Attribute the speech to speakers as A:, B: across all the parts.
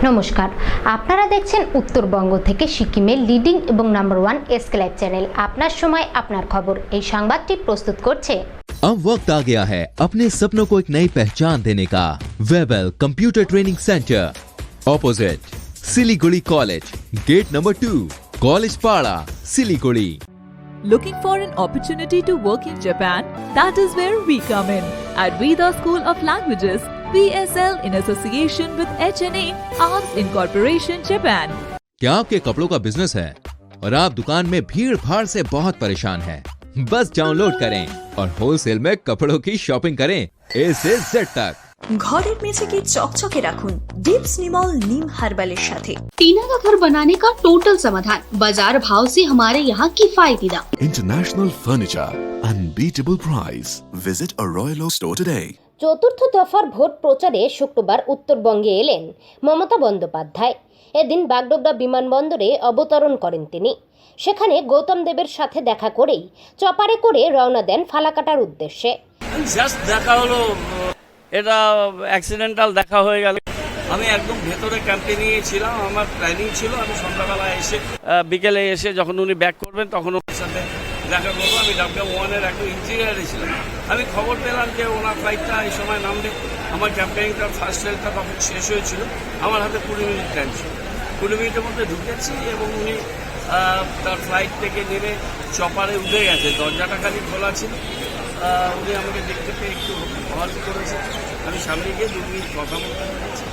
A: নমস্কার, আপনারা দেখছেন উত্তরবঙ্গ থেকে সিকিমের লিডিং এবং নাম্বার 1 এসকে লাইভ চ্যানেল। আপনার সময় আপনার খবর। এই সংবাদটি প্রস্তুত করছে।
B: अब वक्त आ गया है अपने सपनों को एक नई पहचान देने का। Webel computer training centre, opposite Siliguri college, gate number 2, college Para, Siliguri.
C: Looking for an opportunity to work in Japan? That is where we come in. At Veda School of Languages, VSL in association with HNA Arts Incorporation Japan.
B: क्या आपके कपड़ों का business है और आप दुकान में भीड़ भाड़ से बहुत परेशान हैं? बस डाउनलोड करें और होलसेल में कपड़ों की शॉपिंग करें A से Z तक।
D: ঘরের মেঝেকে চকচকে রাখুন ডিপস নিমল নিম হার্বালের সাথে।
E: टीना का घर बनाने का टोटल समाधान बाजार भाव से हमारे यहाँ किफायती दाम।
F: International Furniture, unbeatable price. Visit a Royal Oak store today.
A: চতুর্থ দফার ভোট প্রচারে শুক্রবার উত্তরবঙ্গে এলেন মমতা বন্দ্যোপাধ্যায়। এদিন বাগডোগরা বিমানবন্দরে অবতরণ করেন তিনি। সেখানে গৌতম দেবের সাথে দেখা করেই চপারে করে রওনা দেন ফালাকাটার উদ্দেশ্যে।
G: জাস্ট দেখা হলো, এটা অ্যাক্সিডেন্টাল দেখা হয়ে গেল। আমি একদম ভেতরে ক্যাম্পে নিয়ে ছিলাম, আমার প্ল্যানিং ছিল আমি সন্ধ্যাবেলা এসে বিকেলে এসে যখন উনি ব্যাক করবেন তখন ওনার সাথে দেখা করবো। আমি WM1-এর একটু ইঞ্জিনিয়ারে ছিলাম। আমি খবর পেলাম যে ওনার ফ্লাইটটা এই সময় নামবে। আমার ক্যাম্পেইনটা ফার্স্ট রেলটা তখন শেষ হয়েছিল। আমার হাতে 20 মিনিট টাইম ছিল। 20 মিনিটের মধ্যে ঢুকেছি এবং উনি তার ফ্লাইট থেকে নেমে চপারে উঠে গেছে। দরজাটা খালি খোলা ছিল। উনি আমাকে দেখতে পেয়ে একটু হল করেছে। আমি সামনে গিয়ে 2 মিনিট কথা বলতে পেরেছি।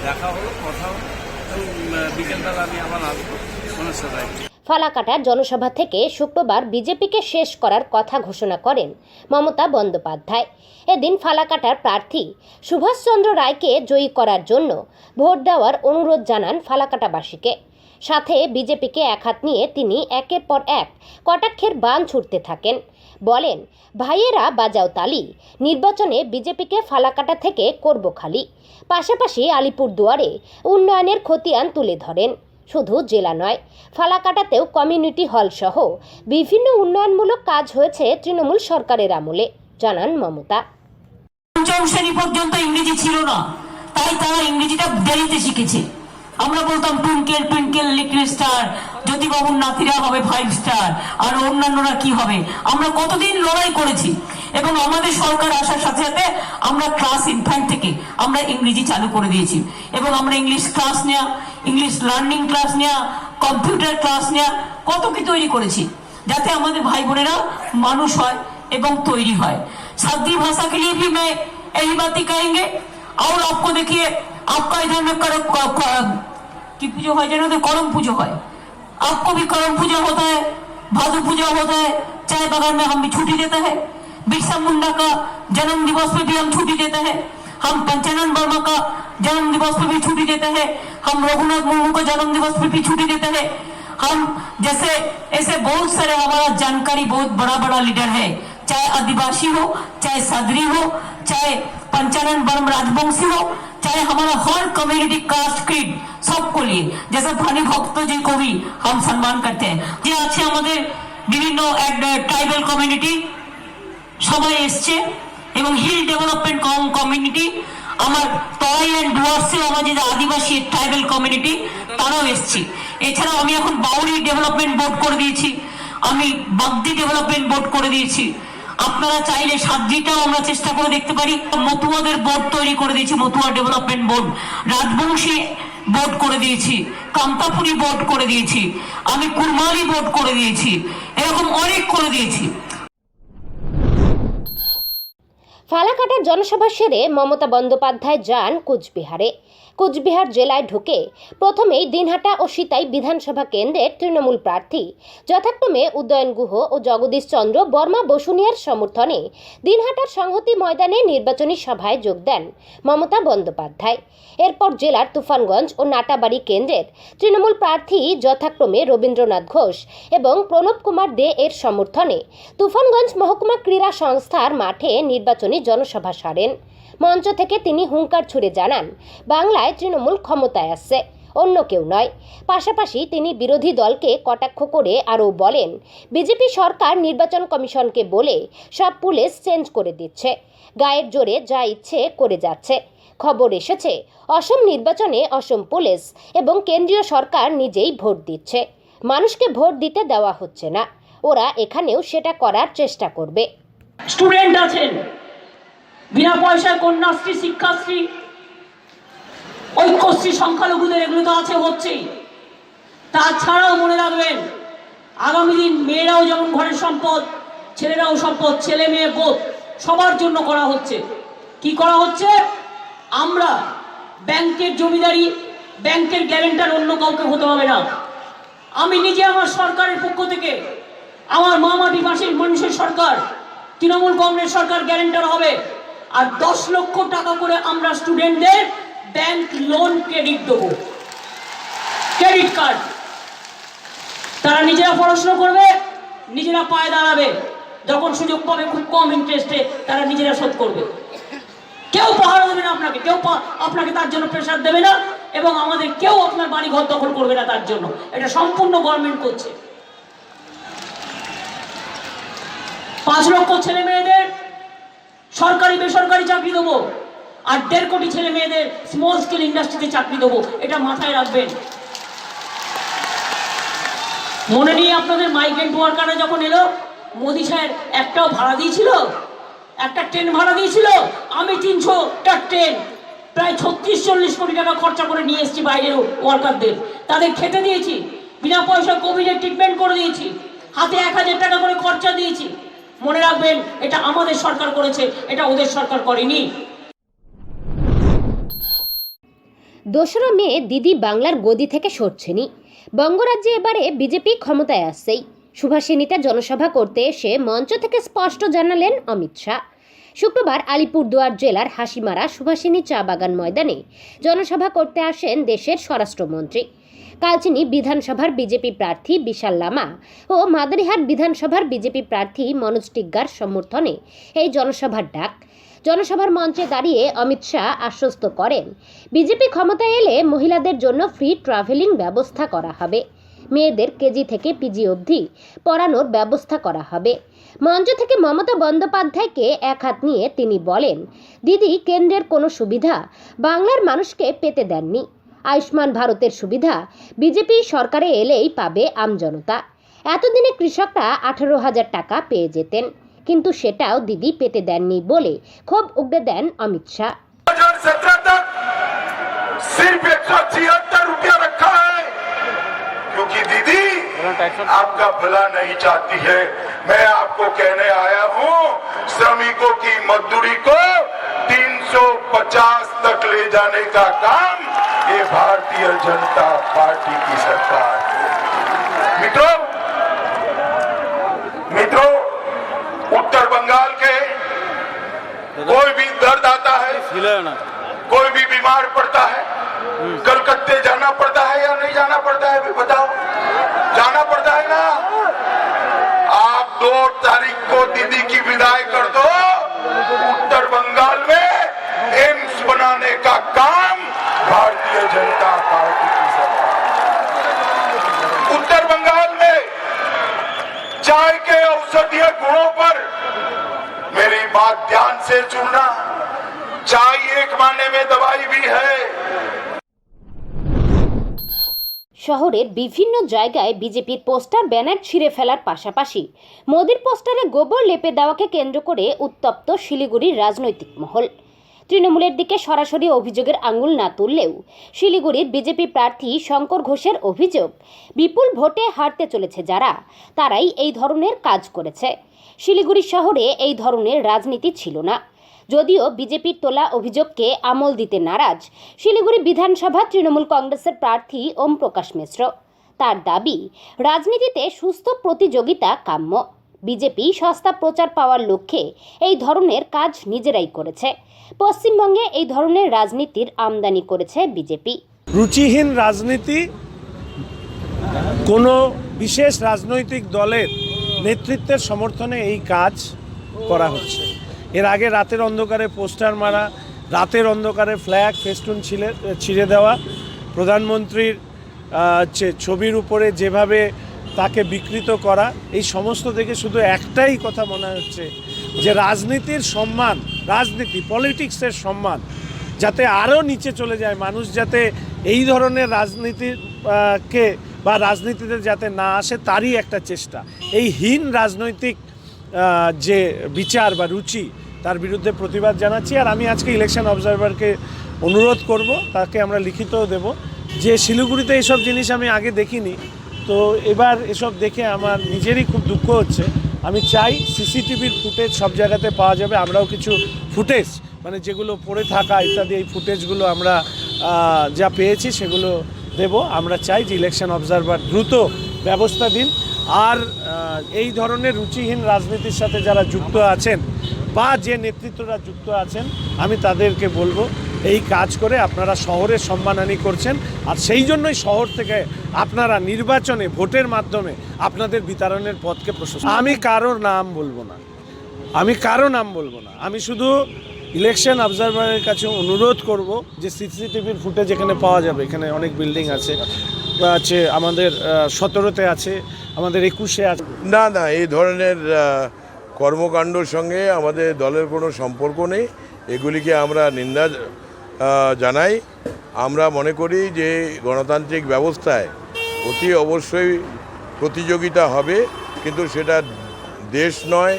G: দেখা হলো, কথা হলো এবং বিকেলবেলা আমি আবার আসবো ওনার সাথে।
A: ফালাকাটার জনসভা থেকে শুক্রবার বিজেপিকে শেষ করার কথা ঘোষণা করেন মমতা বন্দ্যোপাধ্যায়। এদিন ফালাকাটার প্রার্থী সুভাষচন্দ্র রায়কে জয়ী করার জন্য ভোট দেওয়ার অনুরোধ জানান ফালাকাটাবাসীকে। সাথে বিজেপিকে একহাত নিয়ে তিনি একের পর এক কটাক্ষের বাণ ছুটতে থাকেন। বলেন, ভাইয়েরা বাজাও তালি, নির্বাচনে বিজেপিকে ফালাকাটা থেকে করব খালি। পাশাপাশি আলিপুরদুয়ারে উন্নয়নের খতিয়ান তুলে ধরেন। শুধু জেলা নয়, ফালাকাটাতেও কমিউনিটি হল সহ বিভিন্ন উন্নয়নমূলক কাজ হয়েছে তৃণমূল সরকারের আমলে, জানান মমতা।
H: পঞ্চম শ্রেণী পর্যন্ত ইংরেজি ছিল না, তাই তারা ইংরেজিটা দেরিতে শিখেছে। আমরা বলতাম টুইঙ্কেল টুইঙ্কেল লিটল স্টার, জ্যোতিবাবুর নাতিরা হবে 5 স্টার আর অন্যান্যরা কি হবে। আমরা কতদিন লড়াই করেছি এবং আমাদের সরকার আসার সাথে সাথে আমরা ক্লাস ইনফ্যান্ট থেকে আমরা ইংরেজি চালু করে দিয়েছি এবং আমরা ইংলিশ ক্লাস নেওয়া, ইংলিশ লার্নিং ক্লাস নেওয়া, কম্পিউটার ক্লাস নেওয়া কত কি তৈরি করেছি যাতে আমাদের ভাই বোনেরা মানুষ হয় এবং তৈরি হয়। सादी भाषा के लिए भी मैं यही बात ही कहेंगे। और आपको देखिए, आपका इधर में की पूजा है, जैसे करम पूजा है, आपको भी करम पूजा होता है, भादु पूजा होता है, चाय बागान में हम भी छुट्टी देते हैं। बिरसा मुंडा का जन्म दिवस पे भी हम छुट्टी देते हैं। हम पंचानन वर्मा का जन्म दिवस पे भी छुट्टी देते हैं। हम रघुनाथ मुर्मू का जन्म दिवस पे भी छुट्टी देते हैं। हम जैसे ऐसे बहुत सारे हमारा जानकारी बहुत बड़ा बड़ा लीडर है, चाहे आदिवासी हो, चाहे सदरी हो, चाहे पंचानन वर्म राजवंशी हो, चाहे हमारा हर कम्युनिटी कास्ट क्रीड सबको लिए, जैसे भानी भक्त जी को भी हम सम्मान करते हैं। যে আছে আমাদের বিভিন্ন ট্রাইবাল কমিউনিটি সবাই এসছে এবং হিল ডেভেলপমেন্ট কমিউনিটি, আমার তরাই অ্যান্ড ডুয়ার্সে আমাদের আদিবাসী ট্রাইবাল কমিউনিটি তারাও এসছে। এছাড়াও আমি এখন বাউরি ডেভেলপমেন্ট বোর্ড করে দিয়েছি, আমি বাগদি ডেভেলপমেন্ট বোর্ড করে দিয়েছি। আপনারা চাইলে সাতটিটাও আমরা চেষ্টা করে দেখতে পারি। মতুয়াদের বোর্ড তৈরি করে দিয়েছি, Matua development board, Rajbanshi board করে দিয়েছি, কামতাপুরি বোর্ড করে দিয়েছি, আমি কুরমালি বোর্ড করে দিয়েছি, এরকম অনেক করে দিয়েছি।
A: ফালাকাটার জনসভা সেরে মমতা বন্দ্যোপাধ্যায় যান কুচবিহারে। কুচবিহার জেলায় ঢুকে প্রথমেই দিনহাটা ও সিতাই বিধানসভা কেন্দ্রের তৃণমূল প্রার্থী যথাক্রমে উদয়ন গুহ ও জগদীশ চন্দ্র বর্মা বসুনিয়ার সমর্থনে দিনহাটার সংহতি ময়দানে নির্বাচনী সভায় যোগ দেন মমতা বন্দ্যোপাধ্যায়। এরপর জেলার তুফানগঞ্জ ও নাটাবাড়ি কেন্দ্রের তৃণমূল প্রার্থী যথাক্রমে রবীন্দ্রনাথ ঘোষ এবং প্রণব কুমার দে এর সমর্থনে তুফানগঞ্জ মহকুমা ক্রীড়া সংস্থার মাঠে নির্বাচনী জনসভা সারেন। মঞ্চ থেকে তিনি হুঙ্কার ছুড়ে জানান, বাংলায় তৃণমূল ক্ষমতায় আসছে, অন্য কেউ নয়। পাশাপাশি তিনি বিরোধী দলকে কটাক্ষ করে আরও বলেন, বিজেপি সরকার নির্বাচন কমিশনকে বলে সব পুলিশ চেঞ্জ করে দিচ্ছে, গায়ের জোরে যা ইচ্ছে করে যাচ্ছে। খবর এসেছে অসম নির্বাচনে অসম পুলিশ এবং কেন্দ্রীয় সরকার নিজেই ভোট দিচ্ছে, মানুষকে ভোট দিতে দেওয়া হচ্ছে না। ওরা এখানেও সেটা করার চেষ্টা করবে।
H: স্টুডেন্ট আছেন, বিনা পয়সায় কন্যাশ্রী, শিক্ষাশ্রী, ঐক্যশ্রী, সংখ্যালঘুদের এগুলো তো আছে, হচ্ছেই। তাছাড়াও মনে রাখবেন, আগামী দিন মেয়েরাও যেমন ঘরের সম্পদ, ছেলেরাও সম্পদ, ছেলে মেয়ে বোধ সবার জন্য করা হচ্ছে। কি করা হচ্ছে? আমরা ব্যাংকের জমিদারি, ব্যাংকের গ্যারান্টার অন্য কাউকে হতে হবে না। আমি নিজে আমার সরকারের পক্ষ থেকে, আমার মামাটি মাসির মানুষের সরকার, তৃণমূল কংগ্রেস সরকার গ্যারান্টার হবে। আর 10 লক্ষ টাকা করে আমরা স্টুডেন্টদের ব্যাংক লোন ক্রেডিট দেবো, ক্রেডিট কার্ড। তারা নিজেরা পড়াশোনা করবে, নিজেরা পায়ে দাঁড়াবে, যখন সুযোগ পাবে খুব কম ইন্টারেস্টে তারা নিজেরা শোধ করবে। কেউ পাহারা দেবে না আপনাকে, কেউ আপনাকে তার জন্য প্রেশার দেবে না, এবং আমাদের কেউ আপনার বাড়ি ঘর দখল করবে না তার জন্য। এটা সম্পূর্ণ গভর্নমেন্ট করছে। 5 লক্ষ ছেলে মেয়েদের সরকারি বেসরকারি চাকরি দেবো, আর 1.5 কোটি ছেলে মেয়েদের স্মল স্কেল ইন্ডাস্ট্রিতে চাকরি দেবো। এটা মাথায় রাখবেন। মনে নেই আপনাদের মাইগ্রেন্ট ওয়ার্কাররা যখন এলো, মোদি সাহেব একটাও ভাড়া দিয়েছিল? একটা ট্রেন ভাড়া দিয়েছিল? আমি 300টা ট্রেন প্রায় 36-40 কোটি টাকা খরচা করে নিয়ে এসেছি বাইরের ওয়ার্কারদের, তাদের খেতে দিয়েছি, বিনা পয়সা কোভিডের ট্রিটমেন্ট করে দিয়েছি, হাতে 1000 টাকা করে খরচা দিয়েছি। মনে রাখবেন, এটা আমাদের সরকার করেছে, এটা ওদের সরকার করেনি।
A: 2রা মে দিদি বাংলার গদি থেকে সরছেনি। বঙ্গরাজ্যে এবারে বিজেপি ক্ষমতায় আসছেই। সুভাষিনীতে জনসভা করতে এসে মঞ্চ থেকে স্পষ্ট জানালেন অমিত শাহ। শুক্রবার আলিপুরদুয়ার জেলার হাসিমারা সুভাষিনী চা বাগান ময়দানে জনসভা করতে আসেন দেশের স্বরাষ্ট্রমন্ত্রী। কালচিনি বিধানসভার বিজেপি প্রার্থী বিশাল লামা ও মাদারিহাট বিধানসভার বিজেপি প্রার্থী মনোজ টিগ্গার সমর্থনে এই জনসভার ডাক। জনসভার মঞ্চে দাঁড়িয়ে অমিত শাহ আশ্বস্ত করেন, বিজেপি ক্ষমতায় এলে মহিলাদের জন্য ফ্রি ট্রাভেলিং ব্যবস্থা করা হবে, মেয়েদের কেজি থেকে পিজি অবধি পড়ানোর ব্যবস্থা করা হবে। মঞ্চ থেকে মমতা বন্দ্যোপাধ্যায়কে এক হাত নিয়ে তিনি বলেন, দিদি কেন্দ্রের কোনো সুবিধা বাংলার মানুষকে পেতে দেননি। আয়ুষ্মান ভারতের সুবিধা বিজেপি সরকারে এলেই পাবে আমজনতা। এতদিনে কৃষকরা 18,000 টাকা পেয়ে যেতেন, কিন্তু সেটাও দিদি পেতে দেননি বলে ক্ষোভ উগড়ে দেন অমিত শাহ।
I: 2017 तक सिर्फ 176 रुपया रखा है, क्योंकि दीदी आपका भला नहीं चाहती है। मैं आपको कहने आया हूँ, श्रमिकों की मजदूरी को 350 तक ले जाने का काम ये भारतीय जनता पार्टी की सरकार है। मित्रों, उत्तर बंगाल के कोई भी दर्द आता है, कोई भी बीमार पड़ता है, कलकत्ते जाना पड़ता है या नहीं जाना पड़ता है, भी बताओ? जाना पड़ता है ना? आप 2 तारीख को दीदी की विदाई कर दो, उत्तर बंगाल में एम्स बनाने का काम भारतीय जनता पार्टी की सरकार। उत्तर बंगाल में चाय के औषधीय गुणों पर मेरी बात ध्यान से सुनना, चाय एक मायने में दवाई भी है।
A: শহরের বিভিন্ন জায়গায় বিজেপির পোস্টার ব্যানার ছিঁড়ে ফেলার পাশাপাশি মোদির পোস্টারে গোবর লেপে দেওয়াকে কেন্দ্র করে উত্তপ্ত শিলিগুড়ির রাজনৈতিক মহল। তৃণমূলের দিকে সরাসরি অভিযোগের আঙুল না তুললেও শিলিগুড়ির বিজেপি প্রার্থী শঙ্কর ঘোষের অভিযোগ, বিপুল ভোটে হারতে চলেছে যারা, তারাই এই ধরনের কাজ করেছে। শিলিগুড়ি শহরে এই ধরনের রাজনীতি ছিল না। যদিও বিজেপির তোলা অভিযোগকে আমল দিতে নারাজ শিলিগুড়ি বিধানসভা তৃণমূল কংগ্রেসের প্রার্থী ওম প্রকাশ মিশ্র। তার দাবি, রাজনীতিতে সুস্থ প্রতিযোগিতা কাম্য। বিজেপি সস্তা প্রচার পাওয়ার লক্ষ্যে এই ধরনের কাজ নিজেরাই করেছে। পশ্চিমবঙ্গে এই ধরনের রাজনীতির আমদানি করেছে বিজেপি।
J: রুচিহীন রাজনীতি, কোনো বিশেষ রাজনৈতিক দলের নেতৃত্বের সমর্থনে এই কাজ করা হচ্ছে। এর আগে রাতের অন্ধকারে পোস্টার মারা, রাতের অন্ধকারে ফ্ল্যাগ ফেস্টুন ছিঁড়ে দেওয়া, প্রধানমন্ত্রীর ছবির উপরে যেভাবে তাকে বিকৃত করা, এই সমস্ত দেখে শুধু একটাই কথা মনে হচ্ছে যে রাজনীতির সম্মান, রাজনীতি পলিটিক্সের সম্মান যাতে আরও নিচে চলে যায়, মানুষ যাতে এই ধরনের রাজনীতির কে বা রাজনীতিতে যাতে না আসে, তারই একটা চেষ্টা। এই হীন রাজনৈতিক যে বিচার বা রুচি, তার বিরুদ্ধে প্রতিবাদ জানাচ্ছি। আর আমি আজকে ইলেকশন অবজারভারকে অনুরোধ করব, তাকে আমরা লিখিতও দেব, যে শিলিগুড়িতে এইসব জিনিস আমি আগে দেখিনি, তো এবার এসব দেখে আমার নিজেরই খুব দুঃখ হচ্ছে। আমি চাই সিসিটিভির ফুটেজ সব জায়গাতে পাওয়া যাবে, আমরাও কিছু ফুটেজ মানে যেগুলো পড়ে থাকা ইত্যাদি, এই ফুটেজগুলো আমরা যা পেয়েছি সেগুলো দেব। আমরা চাই যে ইলেকশন অবজারভার দ্রুত ব্যবস্থা দিন। আর এই ধরনের রুচিহীন রাজনীতির সাথে যারা যুক্ত আছেন বা যে নেতৃত্বরা যুক্ত আছেন, আমি তাদেরকে বলবো এই কাজ করে আপনারা শহরের সম্মানহানি করছেন। আর সেই জন্যই শহর থেকে আপনারা নির্বাচনে ভোটের মাধ্যমে আপনাদের বিতরণের পথকে প্রশস্ত। আমি কারোর নাম বলবো না, আমি শুধু ইলেকশন অবজারভারের কাছে অনুরোধ করব যে সিসিটিভির ফুটেজ এখানে পাওয়া যাবে, এখানে অনেক বিল্ডিং আছে, আমাদের 17তে আছে, আমাদের 21-এ আছে।
K: না, এই ধরনের কর্মকাণ্ডর সঙ্গে আমাদের দলের কোনো সম্পর্ক নেই, এগুলিকে আমরা নিন্দা জানাই। আমরা মনে করি যে গণতান্ত্রিক ব্যবস্থায় অতি অবশ্যই প্রতিযোগিতা হবে, কিন্তু সেটা দেশ নয়,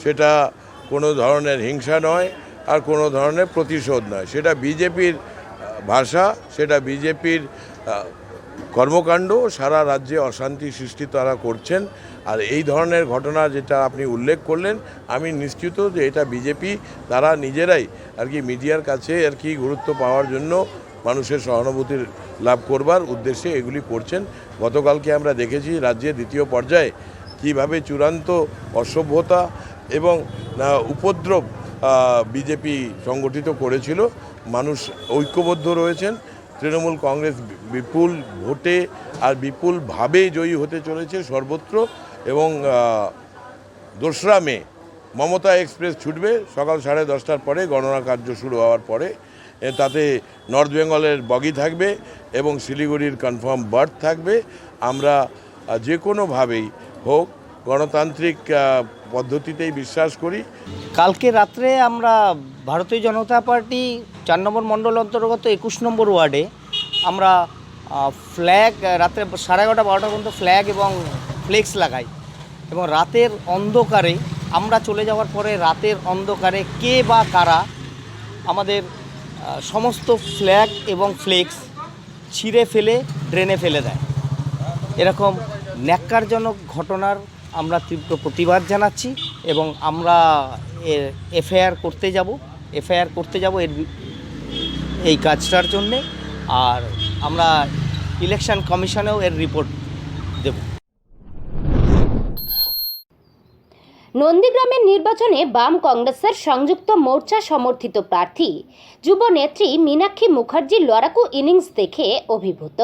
K: সেটা কোনো ধরনের হিংসা নয়, আর কোনো ধরনের প্রতিশোধ নয়। সেটা বিজেপির ভাষা, সেটা বিজেপির কর্মকাণ্ড। সারা রাজ্যে অশান্তি সৃষ্টি তারা করছেন। আর এই ধরনের ঘটনা যেটা আপনি উল্লেখ করলেন, আমি নিশ্চিত যে এটা বিজেপি তারা নিজেরাই আর কি মিডিয়ার কাছে আর কি গুরুত্ব পাওয়ার জন্য, মানুষের সহানুভূতি লাভ করবার উদ্দেশ্যে এগুলি করছেন। গতকালকে আমরা দেখেছি রাজ্যের দ্বিতীয় পর্যায়ে কীভাবে চূড়ান্ত অসভ্যতা এবং উপদ্রব বিজেপি সংগঠিত করেছিল। মানুষ ঐক্যবদ্ধ রয়েছেন। তৃণমূল কংগ্রেস বিপুল ভোটে আর বিপুলভাবে জয়ী হতে চলেছে সর্বত্র। এবং 2রা মে মমতা এক্সপ্রেস ছুটবে সকাল 10:30টার পরে, গণনা কার্য শুরু হওয়ার পরে। তাতে নর্থ বেঙ্গলের বগি থাকবে এবং শিলিগুড়ির কনফার্ম বার্থ থাকবে। আমরা যে কোনোভাবেই হোক গণতান্ত্রিক পদ্ধতিতেই বিশ্বাস করি।
L: কালকে রাত্রে আমরা ভারতীয় জনতা পার্টি 4 নম্বর মণ্ডল অন্তর্গত 21 নম্বর ওয়ার্ডে আমরা ফ্ল্যাগ রাত্রে 11:30 12টা পর্যন্ত ফ্ল্যাগ এবং ফ্লেক্স লাগাই। এবং রাতের অন্ধকারে আমরা চলে যাওয়ার পরে রাতের অন্ধকারে কে বা কারা আমাদের সমস্ত ফ্ল্যাগ এবং ফ্লেক্স ছিঁড়ে ফেলে ড্রেনে ফেলে দেয়। এরকম ন্যাক্কারজনক ঘটনার আমরা তীব্র প্রতিবাদ জানাচ্ছি এবং আমরা এফআইআর করতে যাব এই কাজটার জন্যে। আর আমরা ইলেকশন কমিশনেও এর রিপোর্ট দেব।
A: নন্দীগ্রামের নির্বাচনে বাম কংগ্রেসের সংযুক্ত মোর্চা সমর্থিত প্রার্থী যুব নেত্রী মীনাক্ষী মুখার্জির লড়াকু ইনিংস দেখে অভিভূত।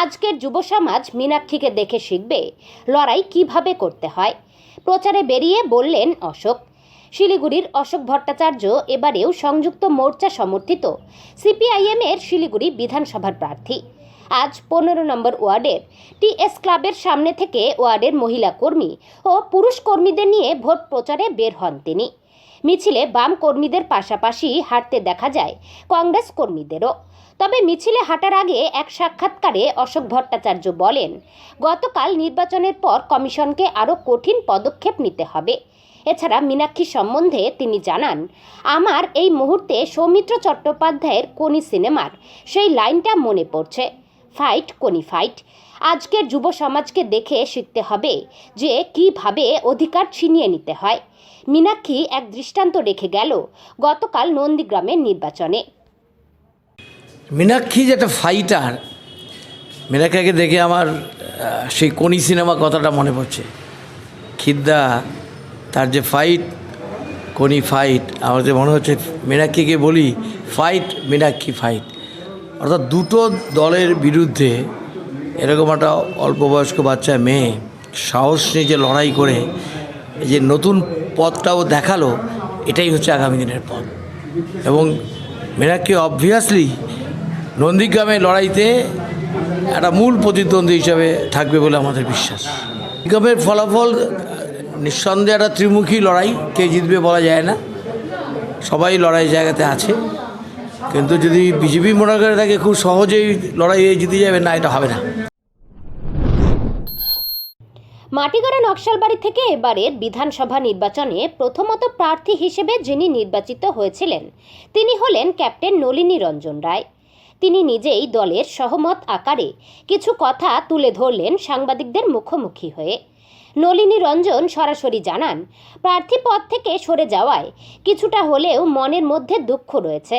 A: আজকের যুব সমাজ মীনাক্ষীকে দেখে শিখবে লড়াই কিভাবে করতে হয়। প্রচারে বেরিয়ে বললেন অশোক। শিলিগুড়ির অশোক ভট্টাচার্য এবারেও সংযুক্ত মোর্চা সমর্থিত সিপিআইএমের শিলিগুড়ি বিধানসভার প্রার্থী। আজ 15 নম্বর ওয়ার্ডের টিএস ক্লাবের সামনে থেকে ওয়ার্ডের মহিলা কর্মী ও পুরুষ কর্মীদের নিয়ে ভোট প্রচারে বের হন তিনি। মিছিলে বাম কর্মীদের পাশাপাশি হাঁটতে দেখা যায় কংগ্রেস কর্মীদেরও। তবে মিছিলে হাঁটার আগে এক সাক্ষাৎকারে অশোক ভট্টাচার্য বলেন, গতকাল নির্বাচনের পর কমিশনকে আরও কঠিন পদক্ষেপ নিতে হবে। এছাড়া মীনাক্ষী সম্বন্ধে তিনি জানান, আমার এই মুহূর্তে সৌমিত্র চট্টোপাধ্যায়ের কোনি সিনেমার সেই লাইনটা মনে পড়ছে, ফাইট কোনি ফাইট। আজকের যুব সমাজকে দেখে শিখতে হবে যে কিভাবে অধিকার ছিনিয়ে নিতে হয়। মীনাক্ষী এক দৃষ্টান্ত রেখে গেল গতকাল নন্দীগ্রামের নির্বাচনে।
L: মীনাক্ষী যে একটা ফাইটার, মীনাক্ষীকে দেখে আমার সেই কোনি সিনেমা কথাটা মনে পড়ছে। খিদ্দা তার যে ফাইট কোনি ফাইট, আমার যে মনে হচ্ছে মীনাক্ষীকে বলি ফাইট মীনাক্ষী ফাইট। অর্থাৎ দুটো দলের বিরুদ্ধে এরকম একটা অল্প বয়স্ক বাচ্চা মেয়ে সাহস নিয়ে যে লড়াই করে এই যে নতুন পথটাও দেখালো, এটাই হচ্ছে আগামী দিনের পথ। এবং মীনাক্ষী অবভিয়াসলি
M: নন্দীগ্রামের লড়াইতে একটা মূল প্রতিদ্বন্দ্বী হিসাবে থাকবে বলে আমাদের বিশ্বাস। নন্দীগ্রামের ফলাফল নিঃসন্দেহে একটা ত্রিমুখী লড়াই, কে জিতবে বলা যায় না, সবাই লড়াই জায়গাতে আছে। কিন্তু যদি বিজেপি মনে করে থাকে খুব সহজেই লড়াইয়ে জিতে যাবে, না, এটা হবে না।
A: মাটিগাড়া নকশালবাড়ি থেকে এবারের বিধানসভা নির্বাচনে প্রথমত প্রার্থী হিসেবে যিনি নির্বাচিত হয়েছিলেন তিনি হলেন ক্যাপ্টেন নলিনী রঞ্জন রায়। তিনি নিজেই দলের সহমত আকারে কিছু কথা তুলে ধরলেন সাংবাদিকদের মুখোমুখি হয়ে। নলিনী রঞ্জন সরাসরি জানান, প্রার্থী পদ থেকে সরে যাওয়ায় কিছুটা হলেও মনের মধ্যে দুঃখ রয়েছে।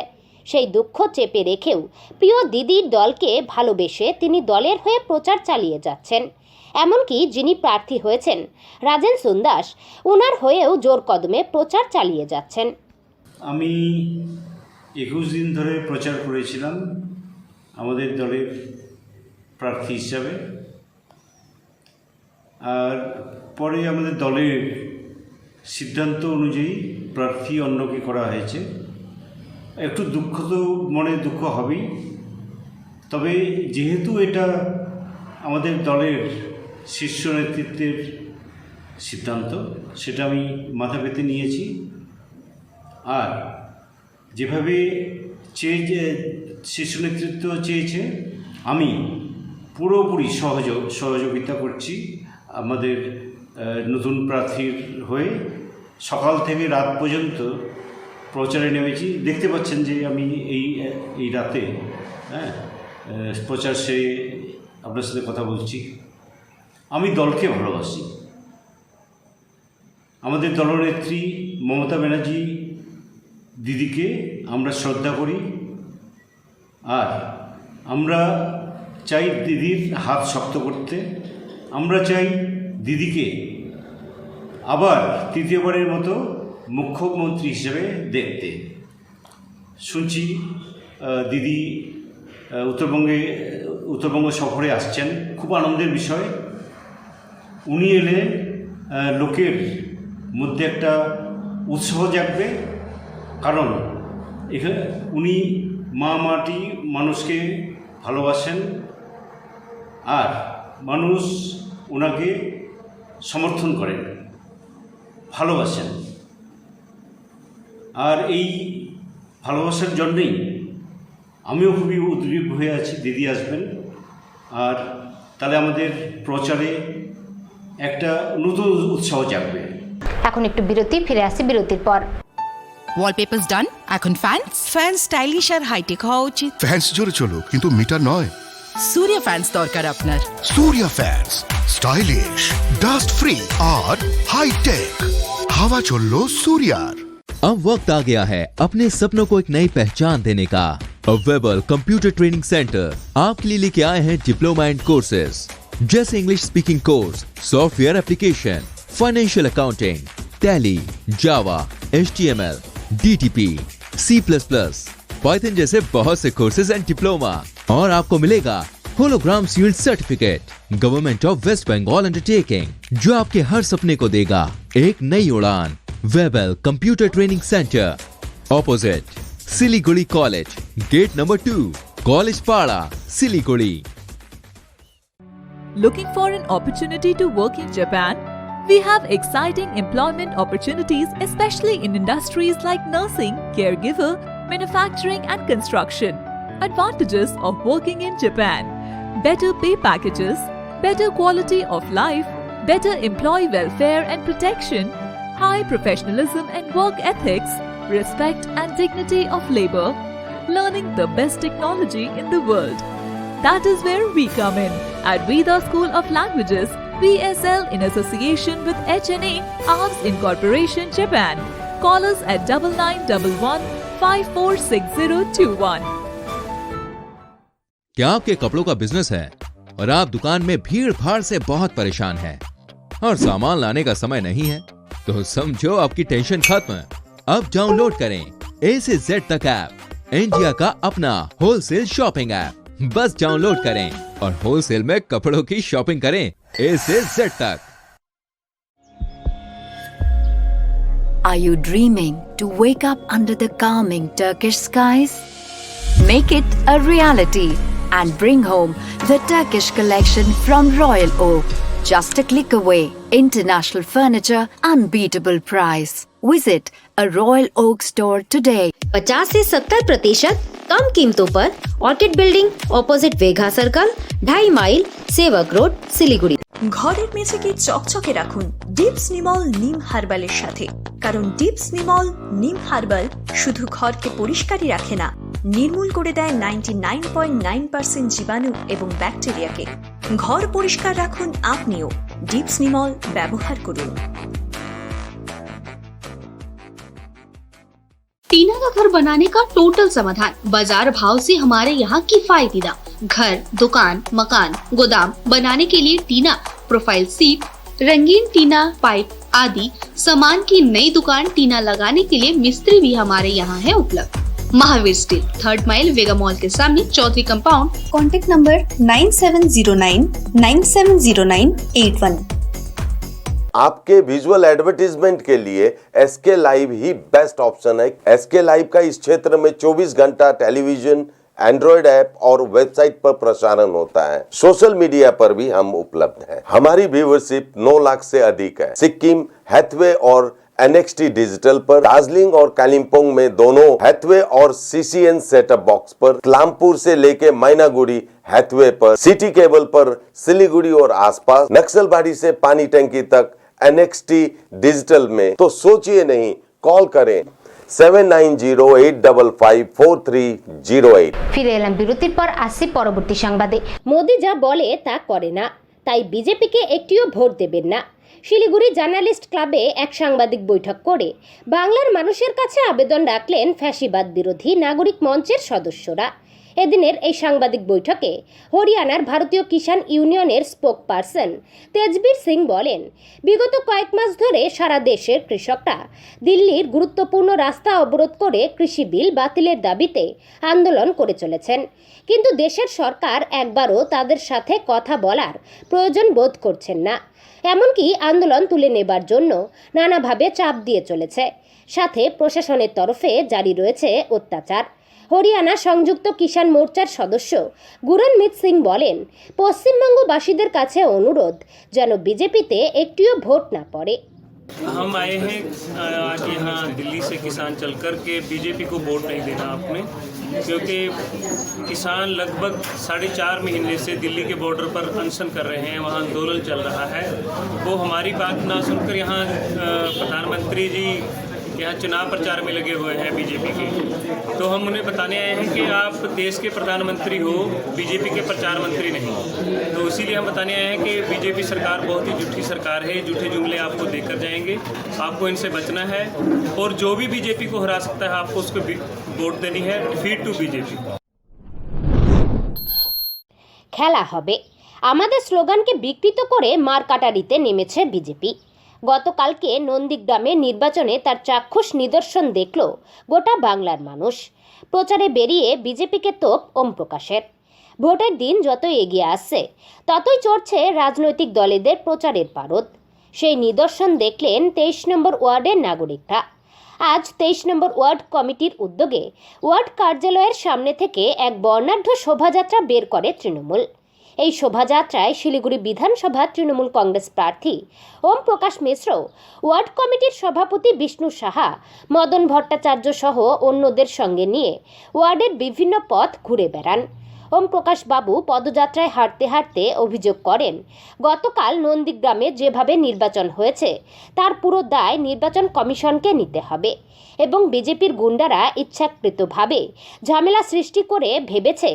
A: সেই দুঃখ চেপে রেখেও প্রিয় দিদির দলকে ভালোবেসে তিনি দলের হয়ে প্রচার চালিয়ে যাচ্ছেন। এমনকি যিনি প্রার্থী হয়েছেন রাজেন সুন্দাস, ওনার হয়েও জোর কদমে প্রচার চালিয়ে যাচ্ছেন।
N: আমি 21 দিন ধরে প্রচার করেছিলাম আমাদের দলের প্রার্থী হিসাবে, আর পরে আমাদের দলের সিদ্ধান্ত অনুযায়ী প্রার্থী অন্যকে করা হয়েছে। একটু দুঃখ তো মনে দুঃখ হবেই, তবে যেহেতু এটা আমাদের দলের শীর্ষ নেতৃত্বের সিদ্ধান্ত, সেটা আমি মাথা পেতে নিয়েছি। আর যেভাবে শীর্ষ নেতৃত্ব চেয়েছে, আমি পুরোপুরি সহযোগিতা করছি আমাদের নতুন প্রার্থীর হয়ে। সকাল থেকে রাত পর্যন্ত প্রচারে নেমেছি। দেখতে পাচ্ছেন যে আমি এই রাতে প্রচার সেরে আপনার সাথে কথা বলছি। আমি দলকে ভালোবাসি। আমাদের দলনেত্রী মমতা ব্যানার্জি দিদিকে আমরা শ্রদ্ধা করি, আর আমরা চাই দিদির হাত শক্ত করতে। আমরা চাই দিদিকে আবার তৃতীয়বারের মতো মুখ্যমন্ত্রী হিসেবে দেখতে। শুনছি দিদি উত্তরবঙ্গ সফরে আসছেন, খুব আনন্দের বিষয়। উনি এলে লোকের মধ্যে একটা উৎসাহ জাগবে, কারণ এখানে উনি মা মাটি মানুষকে ভালোবাসেন, আর মানুষ ওনাকে সমর্থন করেন, ভালোবাসেন। আর এই ভালোবাসার জন্যেই আমিও খুবই উদ্গ্রীব হয়ে আছি দিদি আসবেন, আর তাহলে আমাদের প্রচারে একটা নতুন উৎসাহ জাগবে।
A: এখন একটু বিরতি, ফিরে আসি বিরতির পর।
O: ওয়ালপেপারস ডান, এখন ফ্যান স্টাইলিশ আর হাইটেক হওয়া উচিত।
F: ফ্যান্স জোরে চলো, কিন্তু মিটার নয়।
O: সূর্য ফ্যান্স দরকার আপনার।
F: Surya fans stylish, dust free और हाई टेक। हवा चलो सूर्यार।
B: अब वक्त आ गया है अपने सपनों को एक नई पहचान देने का। वेबल कंप्यूटर ट्रेनिंग सेंटर आपके लिए लेके आए हैं डिप्लोमा एंड कोर्सेज, जैसे English speaking course, software application, financial accounting, Tally, Java, HTML, DTP, C++, Python जैसे बहुत से कोर्सेज एंड डिप्लोमा। और आपको मिलेगा hologram sealed certificate government of West Bengal undertaking, जो आपके हर सपने को देगा एक नई उड़ान। Webel computer training centre, opposite Siliguri college, gate number 2, college Para, Siliguri.
C: Looking for an opportunity to work in Japan? We have exciting employment opportunities, especially in industries like nursing, caregiver, manufacturing and construction. Advantages of working in Japan: better pay packages, better quality of life, better employee welfare and protection, high professionalism and work ethics, respect and dignity of labor, learning the best technology in the world. That is where we come in. At Veda School of Languages, VSL in association with HNA, ARMS Incorporation, Japan. Call us at 9911 546021.
B: क्या आपके कपड़ों का business है और आप दुकान में भीड़ भाड़ से बहुत परेशान हैं और सामान लाने का समय नहीं है? तो समझो आपकी टेंशन खत्म। अब डाउनलोड करें A से Z तक ऐप, इंडिया का अपना होलसेल शॉपिंग ऐप। बस डाउनलोड करें और होलसेल में कपड़ों की शॉपिंग करें A से Z तक।
P: Are you dreaming to wake up under the calming Turkish skies? Make it a reality and bring home the Turkish collection from Royal Oak. Just a click away. International furniture, unbeatable price. Visit a Royal Oak store today.
A: 50 से 70% कम कीमतों पर orchid building opposite Vega circle 2.5 mile Sevoke road Siliguri.
D: ঘরের মেঝেকে চকচকে রাখুন dips Nimal নিম হার্বালের সাথে, কারণ ডিপস নিমল নিম হার্বাল শুধু ঘরকে পরিষ্কারই রাখে না, নির্মূল করে দেয় 99.9% জীবাণু এবং ব্যাকটেরিয়াকে। ঘর পরিষ্কার রাখুন আপনিও, ডিপস নিমল ব্যবহার করুন।
E: टीना का घर बनाने का टोटल समाधान बाजार भाव से हमारे यहाँ किफायती दाम। घर, दुकान, मकान, गोदाम बनाने के लिए टीना, प्रोफाइल सीट, रंगीन टीना, पाइप आदि सामान की नई दुकान टीना लगाने के लिए मिस्त्री भी हमारे यहाँ है उपलब्ध। महावीर स्टील, 3rd माइल वेगा मॉल के सामने, चौधरी कंपाउंड।
D: Contact number 9709970981।
Q: आपके विजुअल एडवर्टीजमेंट के लिए एसके लाइव ही बेस्ट ऑप्शन है। एसके लाइव का इस क्षेत्र में 24 घंटा टेलीविजन, एंड्रॉइड ऐप और वेबसाइट पर प्रसारण होता है। सोशल मीडिया पर भी हम उपलब्ध हैं। हमारी व्यूवरशिप 9 लाख से अधिक है। सिक्किम, हैथवे और NXT डिजिटल पर, दार्जिलिंग और कालिम्पोंग में दोनों हैथवे और CCN सेटअप बॉक्स पर, तलामपुर से लेके मैनागुड़ी हैथवे पर, सिटी केबल पर सिलीगुड़ी और आसपास, नक्सलबाड़ी से पानी टंकी तक NXT डिजिटल में। तो सोचिए नहीं, कॉल करें 7908554308।
A: ফিরে এলাম বিরতির পর, আসছি পরবর্তী সংবাদে। মোদি যা বলে তা করে না, তাই বিজেপিকে একটিও ভোট দেবেন না। শিলিগুড়ি জার্নালিস্ট ক্লাবে এক সাংবাদিক বৈঠক করে বাংলার মানুষের কাছে আবেদন রাখলেন ফ্যাসিবাদ বিরোধী নাগরিক মঞ্চের সদস্যরা। এদিনের এই সাংবাদিক বৈঠকে হরিয়ানার ভারতীয় কিষাণ ইউনিয়নের স্পোক পারসন তেজবীর সিং বলেন, বিগত কয়েক মাস ধরে সারা দেশের কৃষকরা দিল্লির গুরুত্বপূর্ণ রাস্তা অবরোধ করে কৃষি বিল বাতিলের দাবিতে আন্দোলন করে চলেছেন, কিন্তু দেশের সরকার একবারও তাদের সাথে কথা বলার প্রয়োজন বোধ করছেন না। এমনকি আন্দোলন তুলে নেবার জন্য নানাভাবে চাপ দিয়ে চলেছে, সাথে প্রশাসনের তরফে জারি রয়েছে অত্যাচার। হরিয়ানা সংযুক্ত কিষাণ মোর্চার সদস্য গুরনমিত সিং বলেন, পশ্চিমবঙ্গবাসীদের কাছে অনুরোধ যেন বিজেপিতে একটিও ভোট না পড়ে।
R: हम आए हैं आज यहाँ दिल्ली से किसान चल कर के बीजेपी को वोट नहीं देना आपने, क्योंकि किसान लगभग 4.5 महीने से दिल्ली के बॉर्डर पर अनशन कर रहे हैं, वहाँ आंदोलन चल रहा है। वो हमारी बात ना सुनकर यहाँ प्रधानमंत्री जी यहाँ चुनाव प्रचार में लगे हुए हैं बीजेपी के। तो हम उन्हें बताने आए हैं कि आप देश के प्रधानमंत्री हो, बीजेपी के प्रचार मंत्री नहीं। तो इसीलिए हम बताने आए हैं कि बीजेपी सरकार बहुत ही झूठी सरकार है, झूठे जुमले आपको देकर जाएंगे, आपको इनसे बचना है और जो भी बीजेपी को हरा सकता है आपको उसको वोट देनी है। Defeat to BJP.
A: খেলা হবে, আমাদের স্লোগানকে বিকৃত করে মারকাটারিতে নেমেছে বিজেপি। গতকালকে নন্দীগ্রামে নির্বাচনে তার চাক্ষুষ নিদর্শন দেখল গোটা বাংলার মানুষ। প্রচারে বেরিয়ে বিজেপিকে তোপ ওম প্রকাশের। ভোটের দিন যত এগিয়ে আসছে ততই চড়ছে রাজনৈতিক দলেদের প্রচারের পারদ। সেই নিদর্শন দেখলেন 23 নম্বর ওয়ার্ডের নাগরিকরা। আজ 23 নম্বর ওয়ার্ড কমিটির উদ্যোগে ওয়ার্ড কার্যালয়ের সামনে থেকে এক বর্ণাঢ্য শোভাযাত্রা বের করে তৃণমূল। এই শোভাযাত্রায় শিলিগুড়ি বিধানসভা তৃণমূল কংগ্রেস প্রার্থী ওম প্রকাশ মিশ্র, ওয়ার্ড কমিটির সভাপতি বিষ্ণু সাহা, মদন ভট্টাচার্য সহ অন্যদের সঙ্গে নিয়ে ওয়ার্ডের বিভিন্ন পথ ঘুরে বেড়ান। ওম প্রকাশ বাবু পদযাত্রায় হাঁটতে হাঁটতে অভিযোগ করেন, গতকাল নন্দীগ্রামে যেভাবে নির্বাচন হয়েছে তার পুরো দায় নির্বাচন কমিশনকে নিতে হবে এবং বিজেপির গুন্ডারা ইচ্ছাকৃতভাবে ঝামেলা সৃষ্টি করে ভেবেছে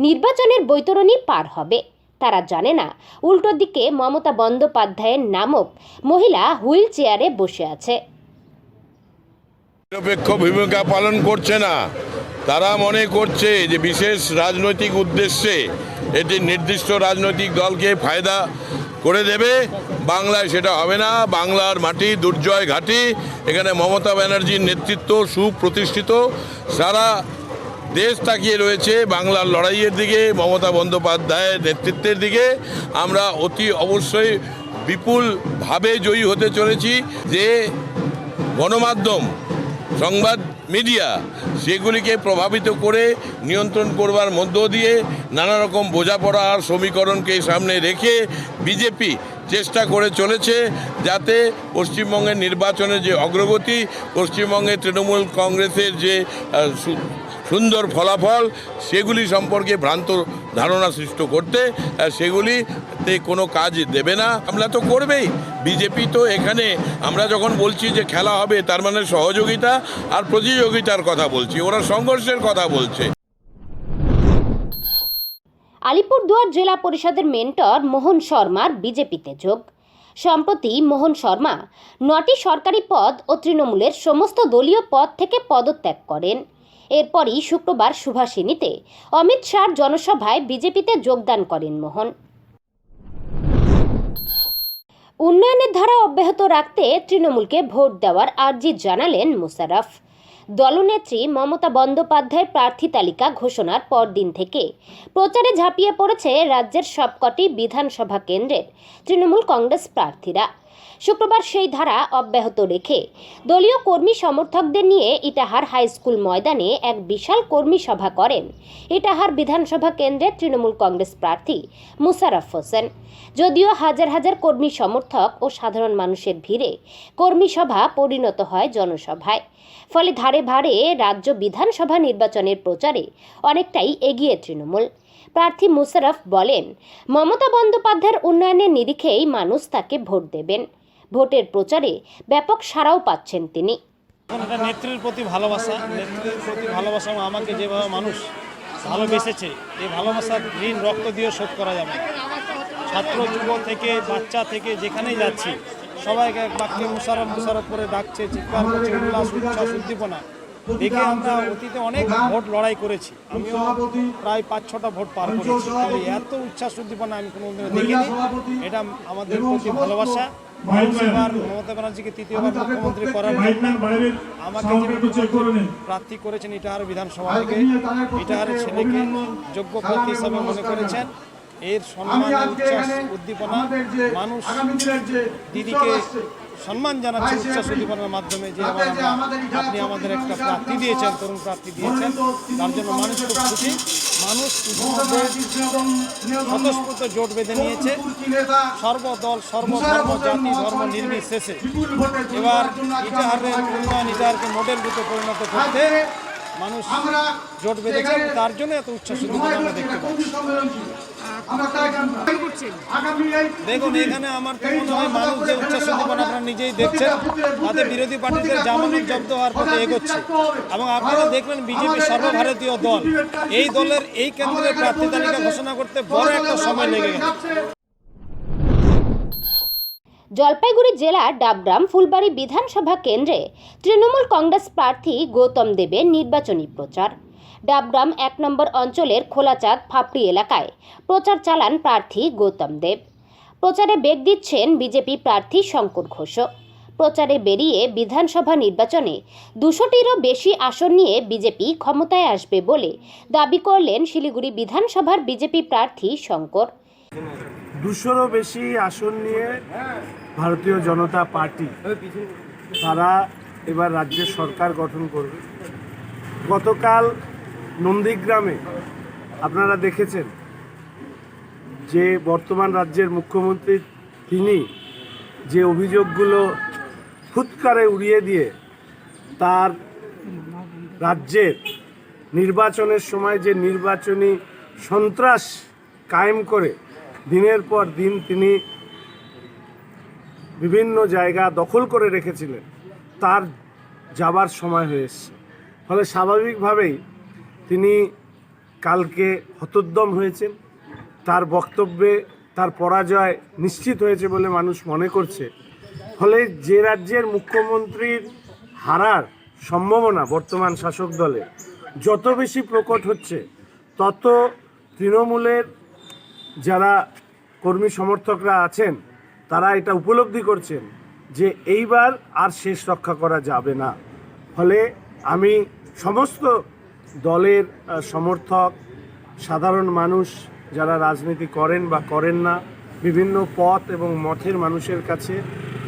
A: নির্বাচনের বৈতরণী পার হবে। তারা জানে না উল্টো দিকে মমতা বন্দ্যোপাধ্যায়ের নামক মহিলা হুইল চেয়ারে বসে আছে।
K: নিরপেক্ষ ভূমিকা পালন করছে না, তারা মনে করছে যে বিশেষ রাজনৈতিক উদ্দেশ্যে এটি নির্দিষ্ট রাজনৈতিক দলকে ফায়দা করে দেবে। বাংলায় সেটা হবে না। বাংলার মাটি দুর্জয় ঘাঁটি, এখানে মমতা ব্যানার্জির নেতৃত্ব সুপ্রতিষ্ঠিত, সারা দেশ তাকিয়ে রয়েছে বাংলার লড়াইয়ের দিকে, মমতা বন্দ্যোপাধ্যায়ের নেতৃত্বের দিকে। আমরা অতি অবশ্যই বিপুলভাবে জয়ী হতে চলেছি। যে গণমাধ্যম, সংবাদ মিডিয়া সেগুলিকে প্রভাবিত করে নিয়ন্ত্রণ করবার মধ্য দিয়ে নানা রকম বোঝাপড়া আর সমীকরণকে সামনে রেখে বিজেপি চেষ্টা করে চলেছে যাতে পশ্চিমবঙ্গের নির্বাচনের যে অগ্রগতি, পশ্চিমবঙ্গে তৃণমূল কংগ্রেসের যে সুন্দর ফলাফল সেগুলি সম্পর্কে ভ্রান্ত ধারণা সৃষ্টি করতে সেগুলিতে কোনো কাজ দেবে না। হামলা তো করবেই বিজেপি। তো এখানে আমরা যখন বলছি যে খেলা হবে তার মানে সহযোগিতা আর প্রতিযোগিতার কথা বলছি, ওরা সংঘর্ষের কথা বলছে।
A: আলিপুরদুয়ার জেলা পরিষদের মেন্টর মোহন শর্মার বিজেপিতে যোগ। সম্প্রতি মোহন শর্মা 9টি সরকারি পদ ও তৃণমূলের সমস্ত দলীয় পদ থেকে পদত্যাগ করেন। এরপরই শুক্রবার সুভাষিনীতে অমিত শাহর জনসভায় বিজেপিতে যোগদান করেন মোহন। উন্নয়নের ধারা অব্যাহত রাখতে তৃণমূলকে ভোট দেওয়ার আর্জি জানালেন মোশাররফ। দলনেত্রী মমতা বন্দ্যোপাধ্যায়ের প্রার্থী তালিকা ঘোষণার পরদিন থেকে প্রচারে ঝাঁপিয়ে পড়েছে রাজ্যের সবকটি বিধানসভা কেন্দ্রের তৃণমূল কংগ্রেস প্রার্থীরা। শুক্রবার সেই ধারা অব্যাহত রেখে দলীয় কর্মী সমর্থকদের নিয়ে ইটাহার হাই স্কুল ময়দানে এক বিশাল কর্মী সভা করেন ইটাহার বিধানসভা কেন্দ্রের তৃণমূল কংগ্রেস প্রার্থী মোশাররফ হোসেন। যদিও হাজার হাজার কর্মী সমর্থক ও সাধারণ মানুষের ভিড়ে কর্মী সভা পরিণত হয় জনসভায়। ফলে ধারে ধারে রাজ্য বিধানসভা নির্বাচনের প্রচারে অনেকটাই এগিয়ে তৃণমূল। প্রার্থী মোশাররফ বলেন, মমতা বন্দ্যোপাধ্যায়ের উন্নয়নের নিরিখেই মানুষ তাকে ভোট দেবেন। ভোটের প্রচারে ব্যাপক সাড়াও পাচ্ছেন তিনি।
J: নেত্রীর প্রতি ভালোবাসা, আমাকে যেভাবে মানুষ ভালোবেসেছে, এই ভালোবাসার ঋণ রক্ত দিয়ে শোধ করা যাবে। ছাত্র যুব থেকে বাচ্চা থেকে যেখানেই যাচ্ছি সবাইকে এক বাক্যে মোশাররফ করে ডাকছে, চিৎকার করছে, উল্লাস উচ্ছ্বাস উদ্দীপনা দেখে আমরা অতীতে অনেক ভোট লড়াই করেছি। আমিও প্রায় 5-6টা ভোট পার করেছি, কিন্তু এত উচ্ছ্বাস উদ্দীপনা আমি কোনোদিনও দেখিনি। এটা আমাদের প্রতি ভালোবাসা। এবার মমতা ব্যানার্জিকে তৃতীয়বার মুখ্যমন্ত্রী করার জন্য আমাকে প্রার্থী করেছেন ইটাহার বিধানসভা থেকে, ইটাহারের ছেলেকে যোগ্য প্রার্থী হিসাবে মনে করেছেন। এর সম্মান উচ্ছ্বাস উদ্দীপনা মানুষ দিদিকে সম্মান জানাচ্ছে উচ্ছ্বাস উদ্দীপনার মাধ্যমে যে আপনি আমাদের একটা প্রার্থী দিয়েছেন, তরুণ প্রার্থী দিয়েছেন, তার জন্য মানুষ খুব খুশি। মানুষ স্বতঃস্ফূর্ত জোট বেঁধে নিয়েছে সর্বদল সর্বধর্ম জাতি ধর্ম নির্বিশেষে। এবার ইটাহারের উন্নয়ন, ইটাহারকে মডেল রূপে পরিণত করতে মানুষ জোট বেঁধেছে, তার জন্য এত উচ্ছ্বাস উদ্দীপনা আমরা দেখতে পাচ্ছি। দেখুন, এখানে আমার তো মনে হয় মানুষ যে উচ্ছ্বাস উদ্দীপনা আপনারা নিজেই দেখছেন, তাতে বিরোধী পার্টিদের জামানত জব্দ হওয়ার পথে এগোচ্ছে। এবং আপনারা দেখবেন বিজেপি সর্বভারতীয় দল, এই দলের এই কেন্দ্রের প্রার্থী তালিকা ঘোষণা করতে বড় একটা সময় লেগে গেছে।
A: জলপাইগুড়ি জেলার ডাবগ্রাম ফুলবাড়ি বিধানসভা কেন্দ্রে তৃণমূল কংগ্রেস প্রার্থী গৌতম দেবের নির্বাচনী প্রচার। ডাবগ্রাম 1 নম্বর অঞ্চলের খোলাচাঁদ ফাপড়ি এলাকায় প্রচার চালান প্রার্থী গৌতম দেব। প্রচারে বেগ দিচ্ছেন বিজেপি প্রার্থী শঙ্কর ঘোষও। প্রচারে বেরিয়ে বিধানসভা নির্বাচনে 200টিরও বেশি আসন নিয়ে বিজেপি ক্ষমতায় আসবে বলে দাবি করলেন শিলিগুড়ি বিধানসভার বিজেপি প্রার্থী শঙ্কর।
J: 200রও বেশি আসন নিয়ে ভারতীয় জনতা পার্টি তারা এবার রাজ্যের সরকার গঠন করবে। গতকাল নন্দীগ্রামে আপনারা দেখেছেন যে বর্তমান রাজ্যের মুখ্যমন্ত্রী তিনি যে অভিযোগগুলো ফুৎকারে উড়িয়ে দিয়ে তার রাজ্যের নির্বাচনের সময় যে নির্বাচনী সন্ত্রাস কায়েম করে দিনের পর দিন তিনি বিভিন্ন জায়গা দখল করে রেখেছিলেন, তার যাবার সময় হয়ে এসছে। ফলে স্বাভাবিকভাবেই তিনি কালকে হতোদ্যম হয়েছেন। তার বক্তব্যে তার পরাজয় নিশ্চিত হয়েছে বলে মানুষ মনে করছে। ফলে যে রাজ্যের মুখ্যমন্ত্রীর হারার সম্ভাবনা বর্তমান শাসক দলে যত বেশি প্রকট হচ্ছে, তত তৃণমূলের যারা কর্মী সমর্থকরা আছেন তারা এটা উপলব্ধি করছেন যে এইবার আর শেষ রক্ষা করা যাবে না। ফলে আমি সমস্ত দলের সমর্থক, সাধারণ মানুষ যারা রাজনীতি করেন বা করেন না, বিভিন্ন পথ এবং মঠের মানুষের কাছে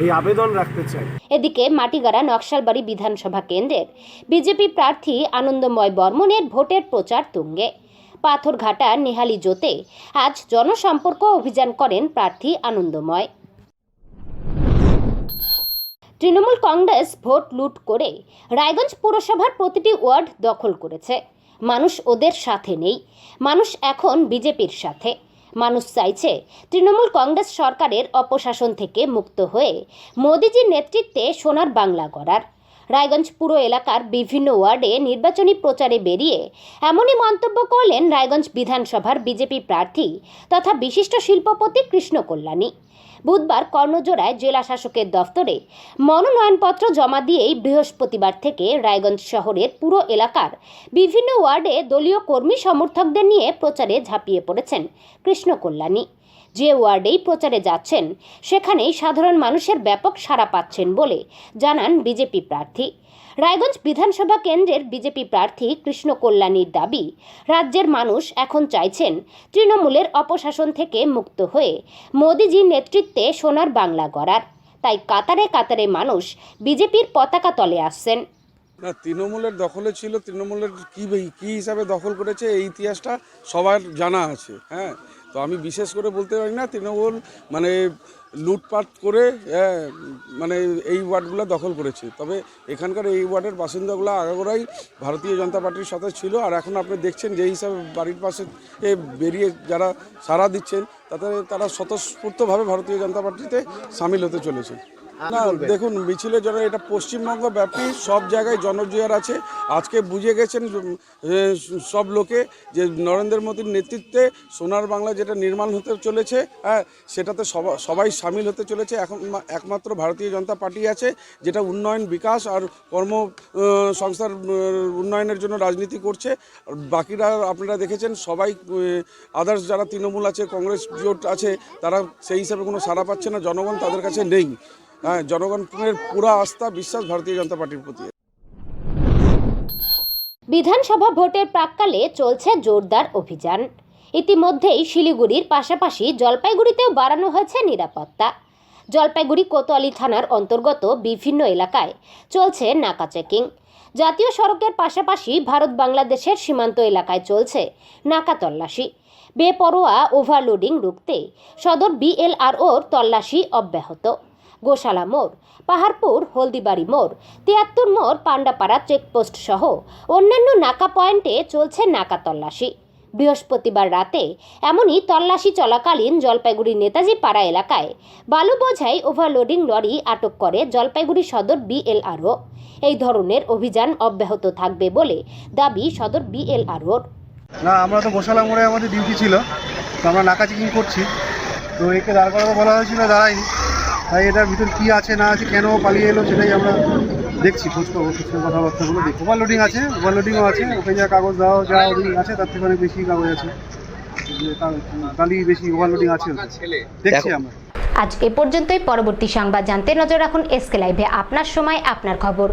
J: এই আবেদন রাখতে চাই।
A: এদিকে মাটিগাড়া নকশালবাড়ি বিধানসভা কেন্দ্রের বিজেপি প্রার্থী আনন্দময় বর্মনের ভোটের প্রচার তুঙ্গে। পাথরঘাটা নেহালি জোতে আজ জনসম্পর্ক অভিযান করেন প্রার্থী আনন্দময়। তৃণমূল কংগ্রেস ভোট লুট করে রায়গঞ্জ পুরসভার প্রতিটি ওয়ার্ড দখল করেছে। মানুষ ওদের সাথে নেই, মানুষ এখন বিজেপির সাথে। মানুষ চাইছে তৃণমূল কংগ্রেস সরকারের অপশাসন থেকে মুক্ত হয়ে মোদিজির নেতৃত্বে সোনার বাংলা গড়ার। রায়গঞ্জ পুর এলাকার বিভিন্ন ওয়ার্ডে নির্বাচনী প্রচারে বেরিয়ে এমনই মন্তব্য করলেন রায়গঞ্জ বিধানসভার বিজেপি প্রার্থী তথা বিশিষ্ট শিল্পপতি কৃষ্ণ কল্যাণী। বুধবার কর্ণজোড়ায় জেলা শাসকের দফতরে মনোনয়নপত্র জমা দিয়েই বৃহস্পতিবার থেকে রায়গঞ্জ শহরের পুরো এলাকার বিভিন্ন ওয়ার্ডে দলীয় কর্মী সমর্থকদের নিয়ে প্রচারে ঝাঁপিয়ে পড়েছেন কৃষ্ণ কল্যাণী। যে ওয়ার্ডেই প্রচারে যাচ্ছেন সেখানেই সাধারণ মানুষের ব্যাপক সাড়া পাচ্ছেন বলে জানান বিজেপি প্রার্থী। রায়গঞ্জ বিধানসভা কেন্দ্রের বিজেপি প্রার্থী কৃষ্ণ কল্যাণীর দাবি, রাজ্যের মানুষ এখন চাইছেন তৃণমূলের অপশাসন থেকে মুক্ত হয়ে মোদিজির নেতৃত্বে সোনার বাংলা গড়ার। তাই কাতারে কাতারে মানুষ বিজেপির পতাকা তলে আসছেন।
J: না, তৃণমূলের দখলে ছিল, তৃণমূলের কী হিসাবে দখল করেছে এই ইতিহাসটা সবার জানা আছে। হ্যাঁ, তো আমি বিশেষ করে বলতে পারি না তৃণমূল মানে লুটপাট করে মানে এই ওয়ার্ডগুলো দখল করেছে। তবে এখানকার এই ওয়ার্ডের বাসিন্দাগুলো আগাগোড়াই ভারতীয় জনতা পার্টির সাথে ছিল। আর এখন আপনি দেখছেন যে হিসাবে বাড়ির পাশে বেরিয়ে যারা সাড়া দিচ্ছেন তাতে তারা স্বতঃস্ফূর্তভাবে ভারতীয় জনতা পার্টিতে সামিল হতে চলেছে। না, দেখুন মিছিলে যারা এটা পশ্চিমবঙ্গ ব্যাপী সব জায়গায় জনজোয়ার আছে। আজকে বুঝে গেছেন সব লোকে যে নরেন্দ্র মোদীর নেতৃত্বে সোনার বাংলা যেটা নির্মাণ হতে চলেছে, হ্যাঁ, সেটাতে সবাই সামিল হতে চলেছে। এখন একমাত্র ভারতীয় জনতা পার্টি আছে যেটা উন্নয়ন, বিকাশ আর কর্মসংস্থার উন্নয়নের জন্য রাজনীতি করছে। বাকিরা আপনারা দেখেছেন সবাই আদার্স যারা তৃণমূল আছে, কংগ্রেস জোট আছে, তারা সেই হিসাবে কোনো সাড়া পাচ্ছে না। জনগণ তাদের কাছে নেই। হ্যাঁ, জনগণের পুরো আস্থা বিশ্বাস ভারতীয় জনতা পার্টির প্রতি।
A: বিধানসভা ভোটের প্রাক্কালে চলছে জোরদার অভিযান। ইতিমধ্যেই শিলিগুড়ির পাশাপাশি জলপাইগুড়িতেও বাড়ানো হয়েছে নিরাপত্তা। জলপাইগুড়ি কোতোয়ালি থানার অন্তর্গত বিভিন্ন এলাকায় চলছে নাকা চেকিং। জাতীয় সড়কের পাশাপাশি ভারত বাংলাদেশের সীমান্ত এলাকায় চলছে নাকা তল্লাশি। বেপরোয়া ওভারলোডিং রুখতে সদর BLROর তল্লাশি অব্যাহত। গোশালা মোড়, পাহাড়পুর, হলদিবাড়ি মোড়, 73 মোড়, পান্ডাপাড়া চেকপোস্ট সহ অন্যান্য নাকা পয়েন্টে চলছে নাকা তল্লাশি। বৃহস্পতিবার রাতে এমনই তল্লাশি চলাকালীন জলপাইগুড়ি নেতাজি পাড়া এলাকায় বালু বোঝাই ওভারলোডিং লরি আটক করে জলপাইগুড়ি সদর BLRO। এই ধরনের অভিযান অব্যাহত থাকবে বলে দাবি সদর BLROর।
S: না, আমরা তো গোশালা মোড়ে আমাদের ডিউটি ছিল, তো আমরা নাকা চেকিং করছি। তো একে দাঁড় করাতে বলা হয়েছিল, দাঁড়ায়নি। তাই এটার ভিতর কী আছে না আছে, কেন পালিয়ে এলো সেটাই আমরা দেখছি, কথাবার্তাগুলো দেখি। ওভারলোডিং আছে, ওভারলোডিংও আছে। ওকে যা কাগজ দেওয়া যা আছে তার থেকে অনেক বেশি কাগজ আছে, তাহলে বেশি ওভারলোডিং আছে, দেখছি আমরা।
A: আজ এ পর্যন্তই। পরবর্তী সংবাদ জানতে নজর রাখুন SK লাইভে। আপনার সময় আপনার খবর।